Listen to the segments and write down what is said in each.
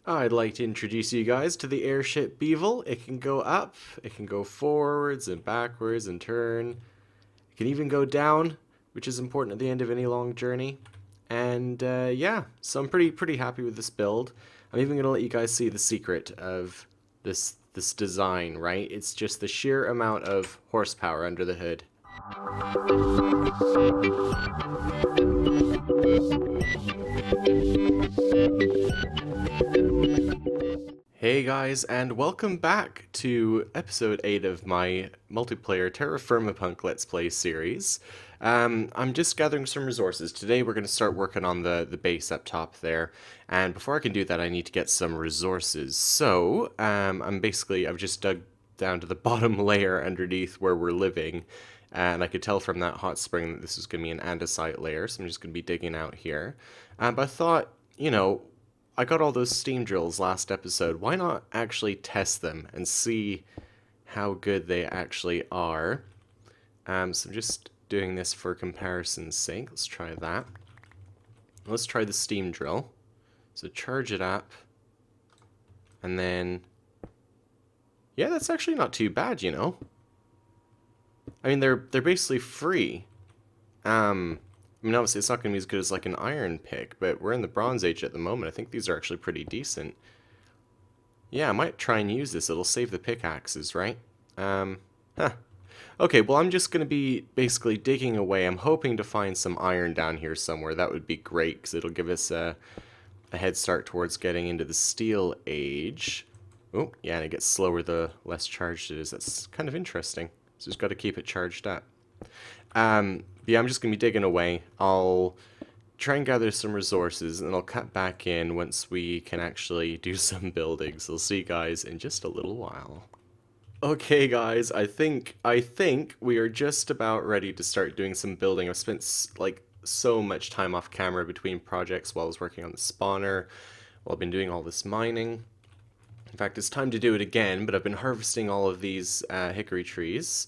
I'd like to introduce you guys to the airship Beavel. It can go up, it can go forwards and backwards and turn. It can even go down, which is important at the end of any long journey. And yeah, so I'm pretty happy with this build. I'm even going to let you guys see the secret of this design, right? It's just the sheer amount of horsepower under the hood. Hey guys, and welcome back to episode 8 of my multiplayer TerraFirmaPunk Let's Play series. I'm just gathering some resources. Today we're going to start working on the base up top there, and before I can do that I need to get some resources. So, I've just dug down to the bottom layer underneath where we're living, and I could tell from that hot spring that this is going to be an andesite layer, so I'm just going to be digging out here. But I thought, I got all those steam drills last episode. Why not actually test them and see how good they actually are? So I'm just doing this for comparison's sake. Let's try that. Let's try the steam drill. So charge it up. And then... yeah, that's actually not too bad, I mean, they're basically free. I mean, obviously it's not going to be as good as like an iron pick, but we're in the Bronze Age at the moment. I think these are actually pretty decent. Yeah, I might try and use this. It'll save the pickaxes, right? Huh. Okay, well, I'm just going to be basically digging away. I'm hoping to find some iron down here somewhere. That would be great, because it'll give us a head start towards getting into the Steel Age. Oh, yeah, and it gets slower the less charged it is. That's kind of interesting. So just got to keep it charged up. Yeah, I'm just going to be digging away. I'll try and gather some resources, and I'll cut back in once we can actually do some building. So I'll see you guys in just a little while. Okay, guys, I think we are just about ready to start doing some building. I've spent, like, so much time off camera between projects while I was working on the spawner, while I've been doing all this mining. In fact, it's time to do it again, but I've been harvesting all of these hickory trees.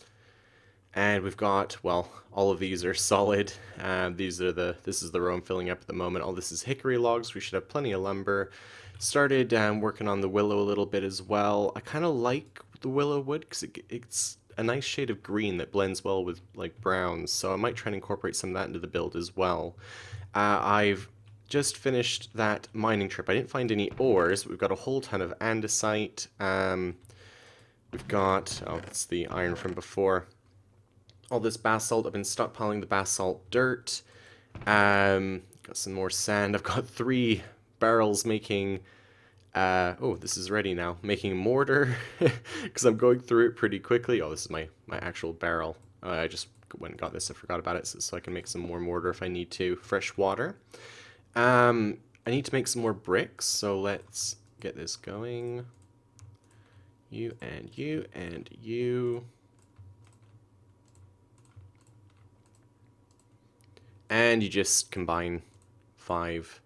And we've got, well, all of these are solid. This is the row I'm filling up at the moment. All this is hickory logs. We should have plenty of lumber. Started working on the willow a little bit as well. I kind of like the willow wood because it's a nice shade of green that blends well with like browns. So I might try and incorporate some of that into the build as well. I've just finished that mining trip. I didn't find any ores. We've got a whole ton of andesite. We've got, oh, that's the iron from before. All this basalt. I've been stockpiling the basalt dirt. Got some more sand. I've got 3 barrels making... oh, this is ready now. Making mortar, because I'm going through it pretty quickly. Oh, this is my actual barrel. I just went and got this. I forgot about it, so I can make some more mortar if I need to. Fresh water. I need to make some more bricks, so let's get this going. You and you and you... and you just combine 5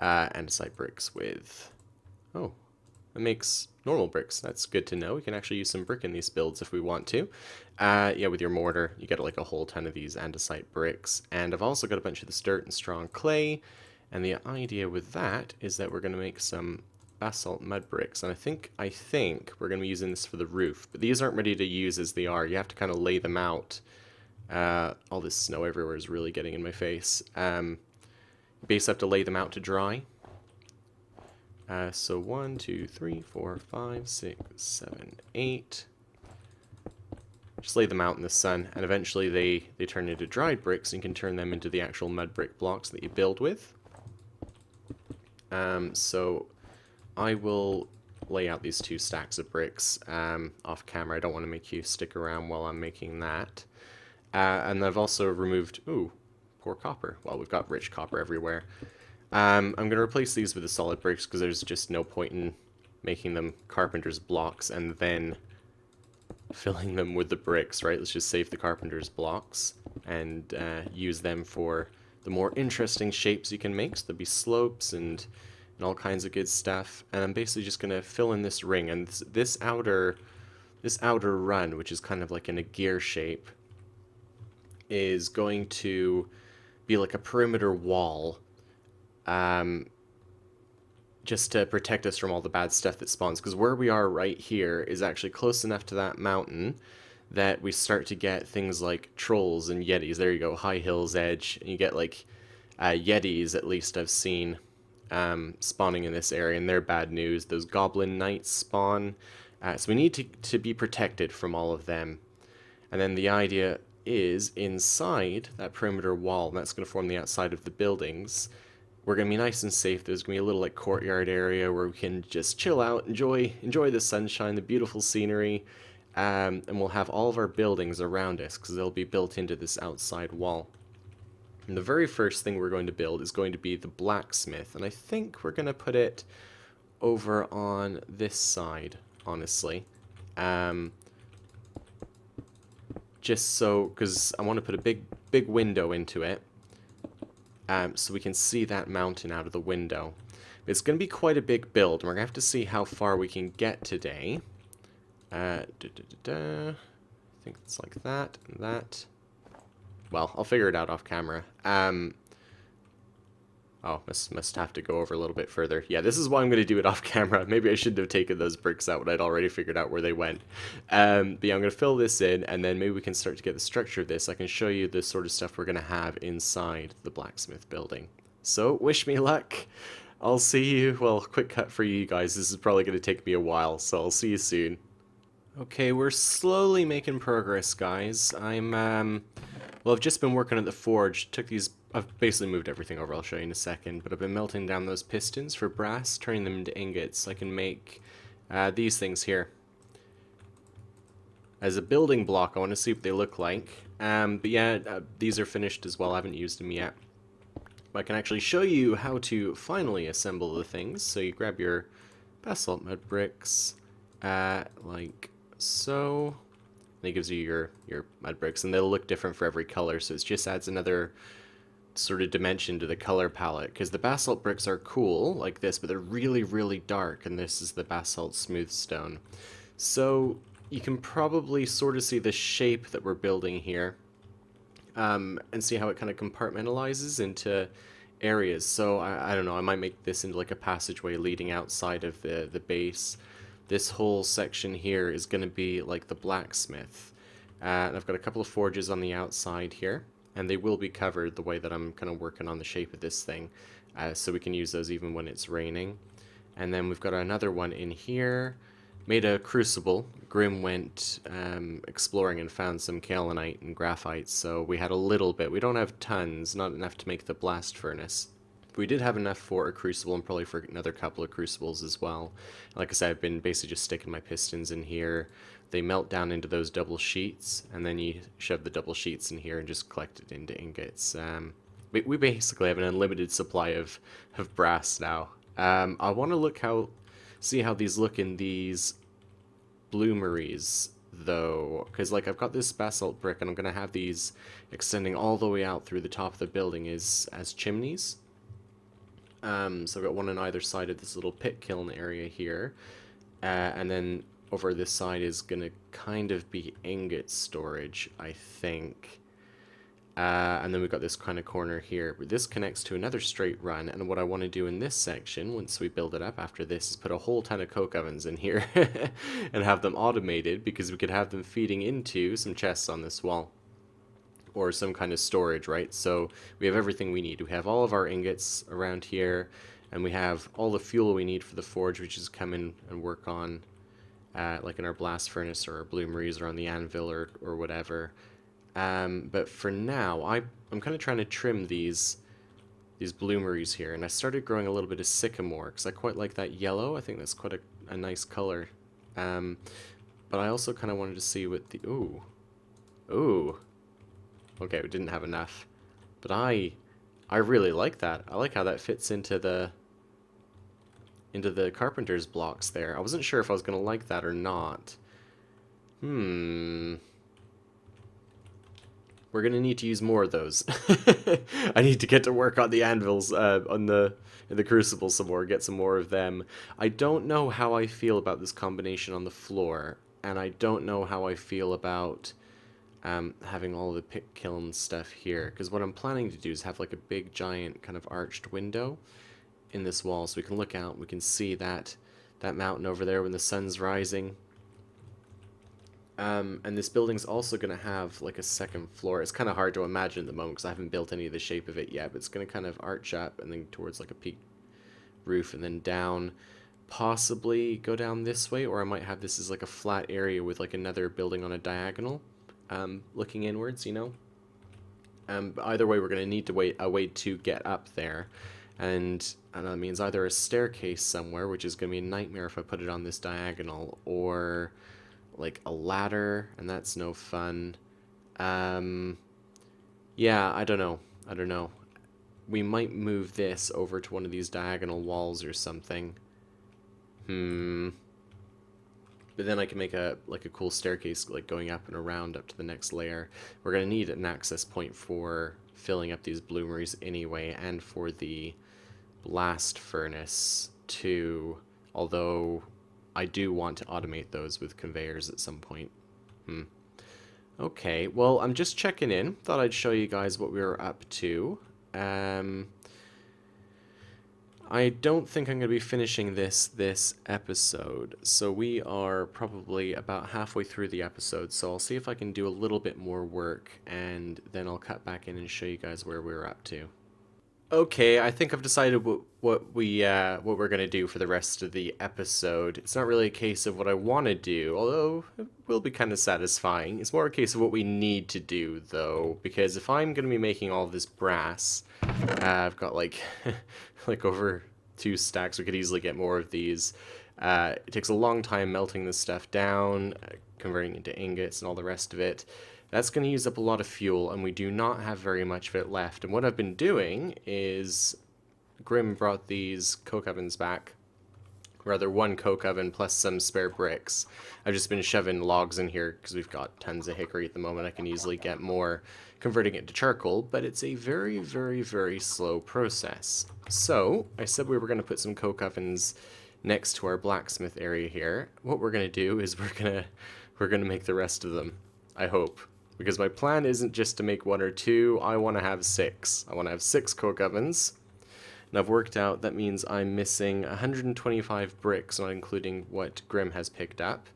andesite bricks with... oh, it makes normal bricks. That's good to know. We can actually use some brick in these builds if we want to. Yeah, with your mortar, you get like a whole ton of these andesite bricks. And I've also got a bunch of this dirt and strong clay. And the idea with that is that we're going to make some basalt mud bricks. And I think we're going to be using this for the roof. But these aren't ready to use as they are. You have to kind of lay them out. All this snow everywhere is really getting in my face. Basically have to lay them out to dry. So 1, 2, 3, 4, 5, 6, 7, 8. Just lay them out in the sun, and eventually they turn into dried bricks, and you can turn them into the actual mud brick blocks that you build with. So I will lay out these 2 stacks of bricks off camera. I don't want to make you stick around while I'm making that. And I've also removed... ooh, poor copper. Well, we've got rich copper everywhere. I'm going to replace these with the solid bricks because there's just no point in making them carpenter's blocks and then filling them with the bricks, right? Let's just save the carpenter's blocks and use them for the more interesting shapes you can make. So there'll be slopes and all kinds of good stuff. And I'm basically just going to fill in this ring. And this outer run, which is kind of like in a gear shape, is going to be like a perimeter wall just to protect us from all the bad stuff that spawns. Because where we are right here is actually close enough to that mountain that we start to get things like trolls and yetis. There you go, High Hills Edge. And you get like yetis, at least I've seen, spawning in this area, and they're bad news. Those goblin knights spawn. So we need to be protected from all of them. And then the idea is inside that perimeter wall, and that's going to form the outside of the buildings. We're going to be nice and safe. There's going to be a little like courtyard area where we can just chill out, enjoy the sunshine, the beautiful scenery, and we'll have all of our buildings around us because they'll be built into this outside wall. And the very first thing we're going to build is going to be the blacksmith, and I think we're going to put it over on this side, honestly. Just so, because I want to put a big window into it, so we can see that mountain out of the window. It's going to be quite a big build, and we're going to have to see how far we can get today. I think it's like that, and that. Well, I'll figure it out off camera. Oh, must have to go over a little bit further. Yeah, this is why I'm going to do it off camera. Maybe I shouldn't have taken those bricks out when I'd already figured out where they went. But yeah, I'm going to fill this in, and then maybe we can start to get the structure of this. I can show you the sort of stuff we're going to have inside the blacksmith building. So, wish me luck. I'll see you. Well, quick cut for you guys. This is probably going to take me a while, so I'll see you soon. Okay, we're slowly making progress, guys. Well, I've just been working at the forge. I've basically moved everything over, I'll show you in a second, but I've been melting down those pistons for brass, turning them into ingots. I can make these things here. As a building block, I want to see what they look like. But yeah, these are finished as well. I haven't used them yet. But I can actually show you how to finally assemble the things. So you grab your basalt mud bricks, like so. And it gives you your mud bricks, and they'll look different for every color, so it just adds another sort of dimension to the color palette, because the basalt bricks are cool like this, but they're really, really dark, and this is the basalt smooth stone. So you can probably sort of see the shape that we're building here, and see how it kind of compartmentalizes into areas. So I don't know, I might make this into like a passageway leading outside of the base. This whole section here is going to be like the blacksmith. And I've got a couple of forges on the outside here, and they will be covered the way that I'm kind of working on the shape of this thing, so we can use those even when it's raining. And then we've got another one in here, made a crucible. Grim went exploring and found some kaolinite and graphite, so we had a little bit. We don't have tons, not enough to make the blast furnace. We did have enough for a crucible and probably for another couple of crucibles as well. Like I said, I've been basically just sticking my pistons in here. They melt down into those double sheets, and then you shove the double sheets in here and just collect it into ingots. We basically have an unlimited supply of brass now. I want to see how these look in these bloomeries, though, because like I've got this basalt brick, and I'm going to have these extending all the way out through the top of the building as chimneys. So I've got one on either side of this little pit kiln area here, and then over this side is going to kind of be ingot storage, I think. And then we've got this kind of corner here, but this connects to another straight run, and what I want to do in this section, once we build it up after this, is put a whole ton of coke ovens in here, and have them automated, because we could have them feeding into some chests on this wall. Or some kind of storage, right? So we have everything we need. We have all of our ingots around here, and we have all the fuel we need for the forge, which is come in and work on, like in our blast furnace or our bloomeries or on the anvil or whatever. But for now, I'm kind of trying to trim these bloomeries here, and I started growing a little bit of sycamore because I quite like that yellow. I think that's quite a nice color. But I also kind of wanted to see what the ooh. Okay, we didn't have enough, but I really like that. I like how that fits into the carpenter's blocks there. I wasn't sure if I was gonna like that or not. We're gonna need to use more of those. I need to get to work on the anvils, in the crucible some more, get some more of them. I don't know how I feel about this combination on the floor, and I don't know how I feel about having all the pit kiln stuff here, because what I'm planning to do is have like a big giant kind of arched window, in this wall so we can look out. We can see that mountain over there when the sun's rising. And this building's also going to have like a second floor. It's kind of hard to imagine at the moment because I haven't built any of the shape of it yet, but it's going to kind of arch up and then towards like a peak roof and then down. Possibly go down this way, or I might have this as like a flat area with like another building on a diagonal, looking inwards, you know. But either way, we're going to need to a way to get up there, and that means either a staircase somewhere, which is going to be a nightmare if I put it on this diagonal, or like a ladder, and that's no fun. Yeah, I don't know. We might move this over to one of these diagonal walls or something. But then I can make a cool staircase like going up and around up to the next layer. We're going to need an access point for filling up these bloomeries anyway, and for the blast furnace too, although I do want to automate those with conveyors at some point. Okay, well, I'm just checking in. Thought I'd show you guys what we were up to. I don't think I'm going to be finishing this episode, so we are probably about halfway through the episode, so I'll see if I can do a little bit more work, and then I'll cut back in and show you guys where we're up to. Okay, I think I've decided what we're going to do for the rest of the episode. It's not really a case of what I want to do, although it will be kind of satisfying. It's more a case of what we need to do, though, because if I'm going to be making all of this brass, I've got like over 2 stacks. We could easily get more of these. It takes a long time melting this stuff down, converting into ingots and all the rest of it. That's going to use up a lot of fuel, and we do not have very much of it left. And what I've been doing is, Grim brought these coke ovens back. Rather, 1 coke oven plus some spare bricks. I've just been shoving logs in here because we've got tons of hickory at the moment. I can easily get more, converting it to charcoal, but it's a very, very, very slow process. So, I said we were going to put some coke ovens next to our blacksmith area here. What we're going to do is we're going to make the rest of them, I hope. Because my plan isn't just to make 1 or 2, I want to have 6. I want to have 6 coke ovens. And I've worked out that means I'm missing 125 bricks, not including what Grim has picked up.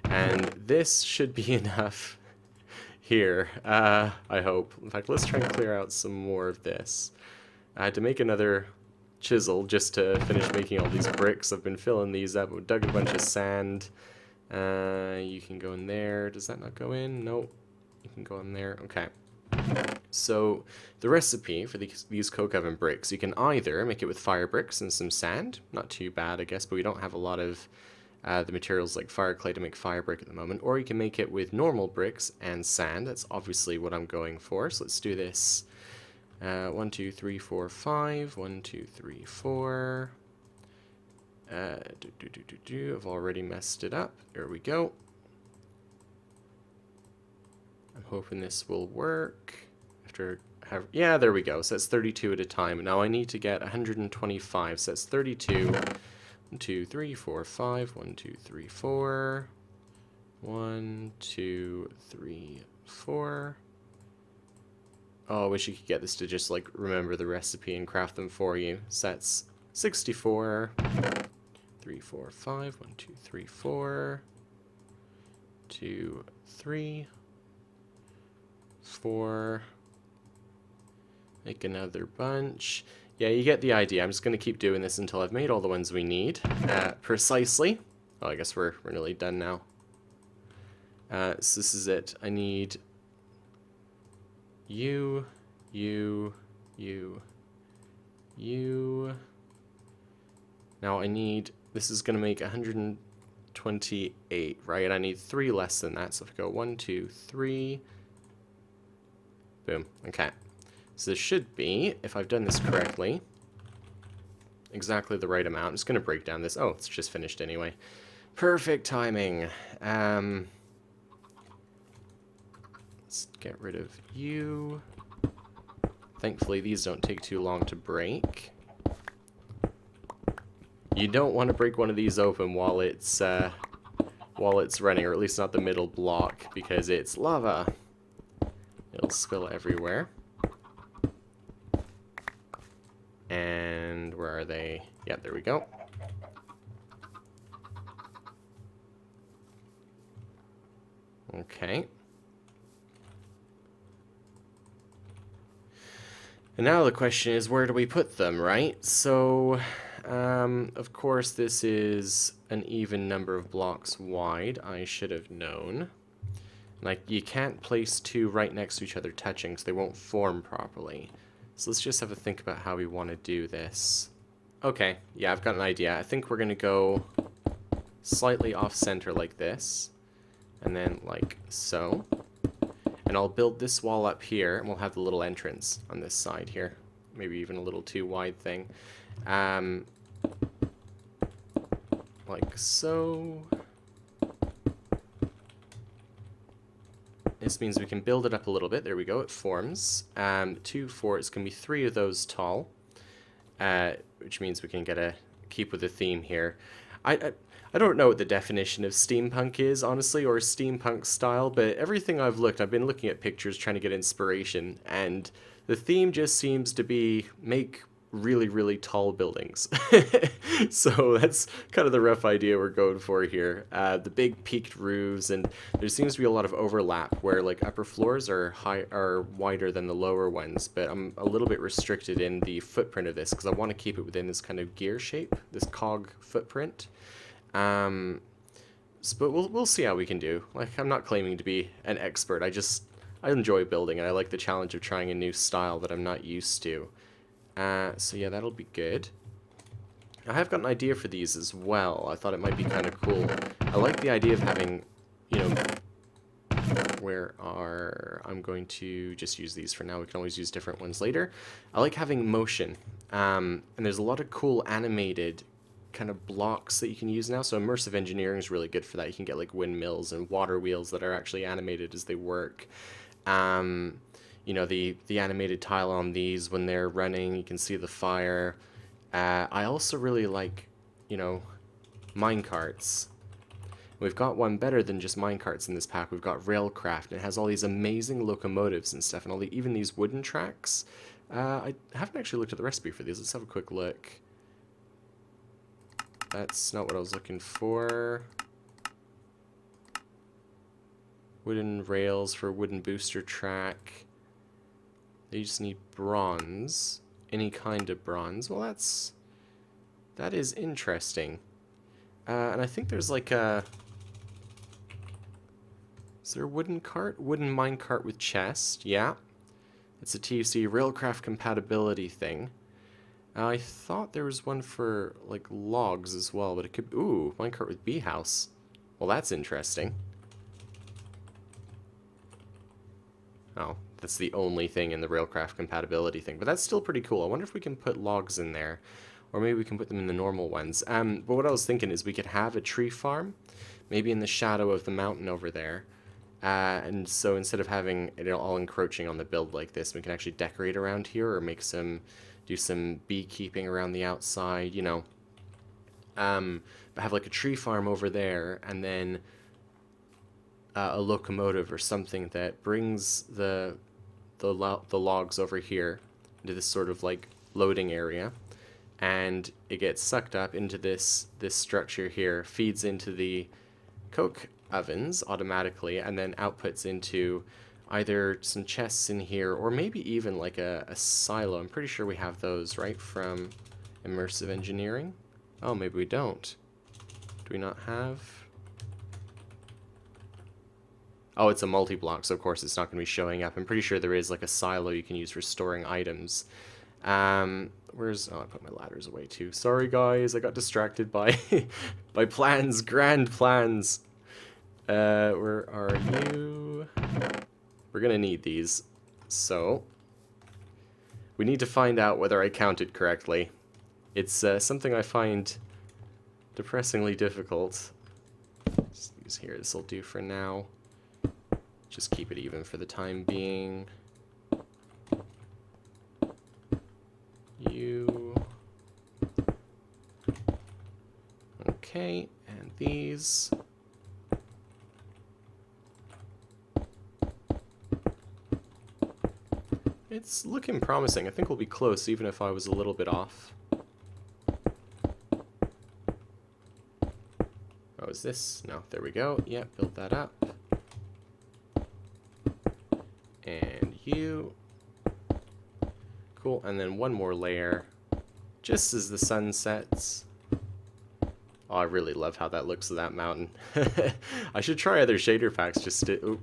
And this should be enough here, I hope. In fact, let's try and clear out some more of this. I had to make another chisel just to finish making all these bricks. I've been filling these up. We dug a bunch of sand. You can go in there. Does that not go in? Nope. You can go in there. Okay. So the recipe for these coke oven bricks, you can either make it with fire bricks and some sand. Not too bad, I guess, but we don't have a lot of the materials like fire clay to make fire brick at the moment. Or you can make it with normal bricks and sand. That's obviously what I'm going for. So let's do this. 1, 2, 3, 4, 5. 1, 2, 3, 4. I've already messed it up. There we go. I'm hoping this will work. Yeah, there we go. So that's 32 at a time. Now I need to get 125. So that's 32. 1, 2, 3, 4, 5. 1, 2, 3, 4. 1, 2, 3, 4. Oh, I wish you could get this to just like remember the recipe and craft them for you. So that's 64. 3, 4, 5. 1, 2, 3, 4. 2, 3. 4. Make another bunch. Yeah, you get the idea. I'm just going to keep doing this until I've made all the ones we need. Precisely. Oh, I guess we're nearly done now. So this is it. I need you. Now I need, this is going to make 128, right? I need 3 less than that. So if I go 1, 2, 3. Boom. Okay. So this should be, if I've done this correctly, exactly the right amount. I'm just going to break down this. Oh, it's just finished anyway. Perfect timing. Let's get rid of you. Thankfully, these don't take too long to break. You don't want to break one of these open while it's running, or at least not the middle block, because it's lava. It'll spill everywhere. And where are they? Yeah, there we go. Okay. And now the question is, where do we put them, right? So, of course, this is an even number of blocks wide. I should have known. Like, you can't place two right next to each other touching, so they won't form properly. So let's just have a think about how we want to do this. Okay, yeah, I've got an idea. I think we're going to go slightly off-center like this, and then like so. And I'll build this wall up here, and we'll have the little entrance on this side here. Maybe even a little too wide thing. Like so. This means we can build it up a little bit. There we go, it forms. 2, 4, it's going to be 3 of those tall. Which means we can keep with the theme here. I don't know what the definition of steampunk is, honestly, or steampunk style, but everything I've been looking at pictures trying to get inspiration, and the theme just seems to be make really, really tall buildings. So that's kind of the rough idea we're going for here. The big peaked roofs, and there seems to be a lot of overlap where like upper floors are wider than the lower ones, but I'm a little bit restricted in the footprint of this because I want to keep it within this kind of gear shape, this cog footprint. But we'll see how we can do. Like, I'm not claiming to be an expert. I enjoy building, and I like the challenge of trying a new style that I'm not used to. So yeah, that'll be good. I have got an idea for these as well. I thought it might be kind of cool. I like the idea of having, you know, I'm going to just use these for now. We can always use different ones later. I like having motion. And there's a lot of cool animated kind of blocks that you can use now. So immersive engineering is really good for that. You can get like windmills and water wheels that are actually animated as they work. You know, the animated tile on these when they're running, you can see the fire. I also really like, you know, minecarts. We've got one better than just minecarts in this pack. We've got railcraft, and it has all these amazing locomotives and stuff, and even these wooden tracks. I haven't actually looked at the recipe for these. Let's have a quick look. That's not what I was looking for. Wooden rails for a wooden booster track. They just need bronze. Any kind of bronze. Well, that is interesting. And I think there's like a... Is there a wooden cart? Wooden minecart with chest. Yeah. It's a TUC railcraft compatibility thing. I thought there was one for like logs as well, but it could... Ooh, minecart with bee house. Well, that's interesting. Oh, that's the only thing in the railcraft compatibility thing, but that's still pretty cool. I wonder if we can put logs in there, or maybe we can put them in the normal ones. But what I was thinking is we could have a tree farm, maybe in the shadow of the mountain over there. And so instead of having it all encroaching on the build like this, we can actually decorate around here or do some beekeeping around the outside, you know. But have like a tree farm over there, and then a locomotive or something that brings the logs over here into this sort of like loading area, and it gets sucked up into this structure here, feeds into the coke ovens automatically, and then outputs into either some chests in here, or maybe even like a silo. I'm pretty sure we have those, right, from immersive engineering? Oh, maybe we don't. Do we not have... Oh, it's a multi-block, so of course it's not going to be showing up. I'm pretty sure there is like a silo you can use for storing items. Where's... Oh, I put my ladders away too. Sorry guys, I got distracted by by plans, grand plans. Where are you? We're gonna need these, so we need to find out whether I counted correctly. It's something I find depressingly difficult. Just use here, this will do for now. Just keep it even for the time being. You. Okay, and these. it's looking promising. I think we'll be close, even if I was a little bit off. Oh, is this? No, there we go. Yeah, build that up. And you. Cool, and then one more layer, just as the sun sets. Oh, I really love how that looks with that mountain. I should try other shader packs just to,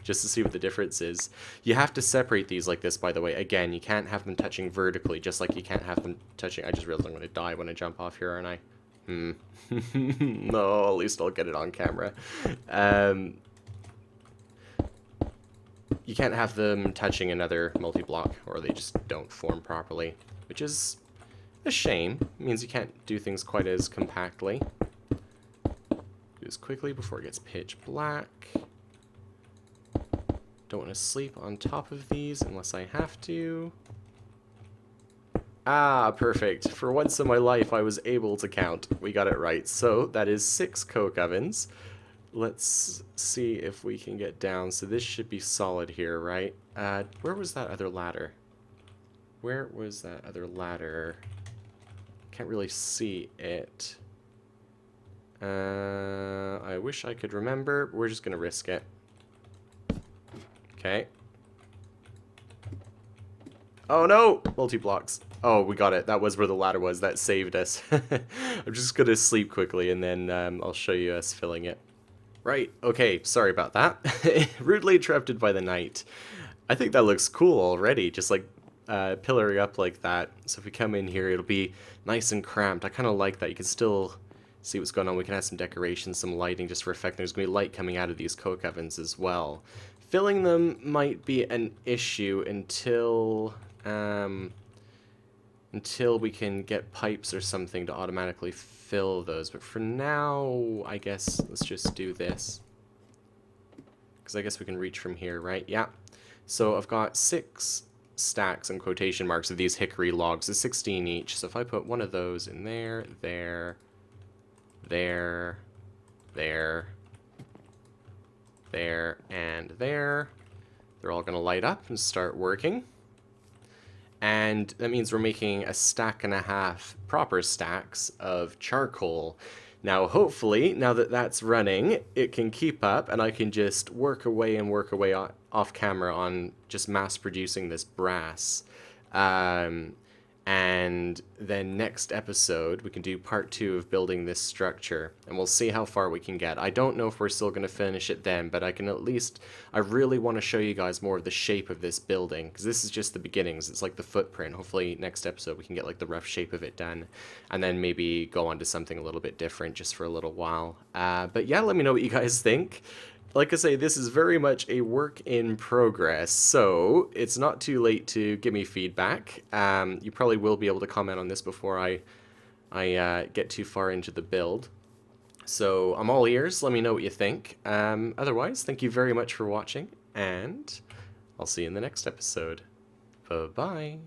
just to see what the difference is. You have to separate these like this, by the way. Again, you can't have them touching vertically, just like you can't have them touching... I just realized I'm going to die when I jump off here, aren't I? No, at least I'll get it on camera. You can't have them touching another multi-block, or they just don't form properly, which is a shame. It means you can't do things quite as compactly. Do this quickly before it gets pitch black. Don't want to sleep on top of these unless I have to. Ah, perfect. For once in my life, I was able to count. We got it right. So that is 6 coke ovens. Let's see if we can get down. So this should be solid here, right? Where was that other ladder? Where was that other ladder? Can't really see it. I wish I could remember. We're just going to risk it. Okay. Oh no! Multi-blocks. Oh, we got it. That was where the ladder was. That saved us. I'm just going to sleep quickly and then I'll show you us filling it. Right, okay, sorry about that. Rudely interrupted by the night. I think that looks cool already, just like pillaring up like that. So if we come in here, it'll be nice and cramped. I kind of like that. You can still see what's going on. We can add some decorations, some lighting just for effect. There's going to be light coming out of these coke ovens as well. Filling them might be an issue until we can get pipes or something to automatically fill those. But for now, I guess let's just do this. Because I guess we can reach from here, right? Yeah. So I've got 6 stacks and quotation marks of these hickory logs, so 16 each. So if I put one of those in there, there, and there, they're all going to light up and start working. And that means we're making a stack and a half proper stacks of charcoal. Now, hopefully, now that that's running, it can keep up and I can just work away off camera on just mass producing this brass. And then next episode, we can do part 2 of building this structure, and we'll see how far we can get. I don't know if we're still going to finish it then, but I can at least, I really want to show you guys more of the shape of this building, because this is just the beginnings. It's like the footprint. Hopefully next episode we can get like the rough shape of it done, and then maybe go on to something a little bit different just for a little while. But yeah, let me know what you guys think. Like I say, this is very much a work in progress, so it's not too late to give me feedback. You probably will be able to comment on this before I get too far into the build. So I'm all ears. Let me know what you think. Otherwise, thank you very much for watching, and I'll see you in the next episode. Bye-bye.